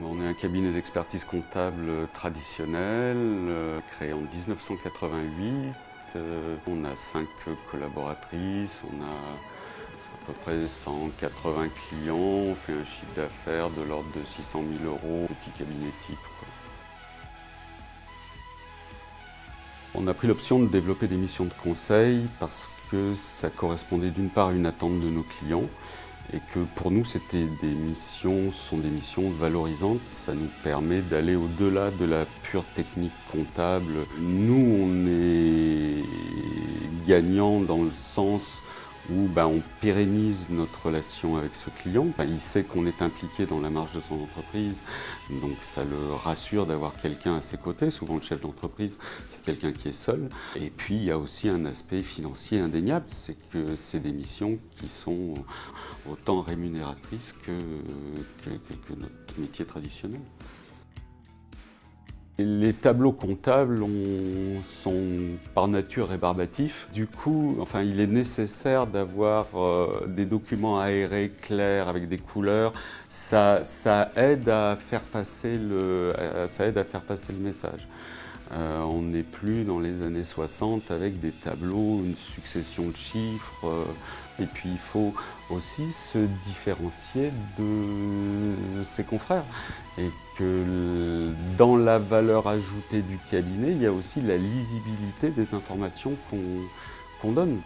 On est un cabinet d'expertise comptable traditionnel, créé en 1988. On a 5 collaboratrices, on a à peu près 180 clients, on fait un chiffre d'affaires de l'ordre de 600 000 €, petit cabinet type, quoi. On a pris l'option de développer des missions de conseil parce que ça correspondait d'une part à une attente de nos clients et que pour nous, sont des missions valorisantes. Ça nous permet d'aller au-delà de la pure technique comptable. Nous, on est gagnant dans le sens où on pérennise notre relation avec ce client. Il sait qu'on est impliqué dans la marge de son entreprise, donc ça le rassure d'avoir quelqu'un à ses côtés. Souvent, le chef d'entreprise, c'est quelqu'un qui est seul. Et puis, il y a aussi un aspect financier indéniable, c'est que c'est des missions qui sont autant rémunératrices que notre métier traditionnel. Les tableaux comptables sont par nature rébarbatifs. Du coup, il est nécessaire d'avoir des documents aérés, clairs, avec des couleurs. Ça aide à faire passer le message. On n'est plus dans les années 60 avec des tableaux, une succession de chiffres. Et puis il faut aussi se différencier de ses confrères. Et que dans la valeur ajoutée du cabinet, il y a aussi la lisibilité des informations qu'on donne.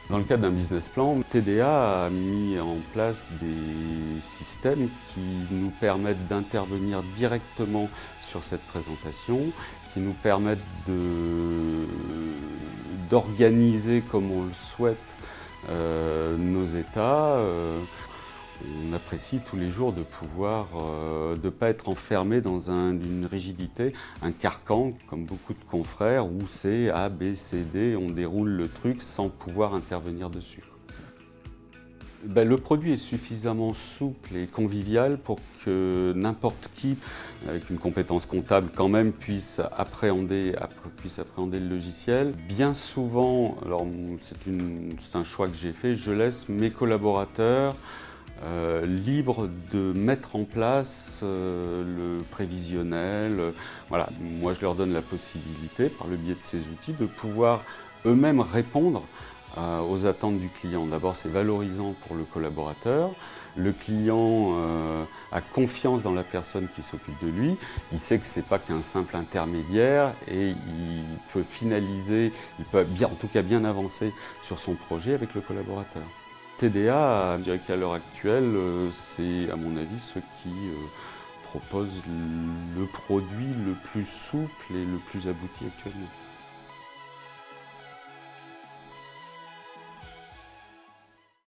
Dans le cadre d'un business plan, TDA a mis en place des systèmes qui nous permettent d'intervenir directement sur cette présentation, qui nous permettent d'organiser comme on le souhaite nos états. On apprécie tous les jours de pouvoir de ne pas être enfermé dans une rigidité, un carcan, comme beaucoup de confrères, où c'est A, B, C, D, on déroule le truc sans pouvoir intervenir dessus. Le produit est suffisamment souple et convivial pour que n'importe qui, avec une compétence comptable quand même, puisse appréhender le logiciel. Bien souvent, alors c'est un choix que j'ai fait, je laisse mes collaborateurs libres de mettre en place le prévisionnel. Voilà. Moi, je leur donne la possibilité, par le biais de ces outils, de pouvoir eux-mêmes répondre aux attentes du client. D'abord, c'est valorisant pour le collaborateur. Le client a confiance dans la personne qui s'occupe de lui. Il sait que ce n'est pas qu'un simple intermédiaire et il peut finaliser, il peut en tout cas bien avancer sur son projet avec le collaborateur. TDA, je dirais qu'à l'heure actuelle, c'est à mon avis ceux qui proposent le produit le plus souple et le plus abouti actuellement.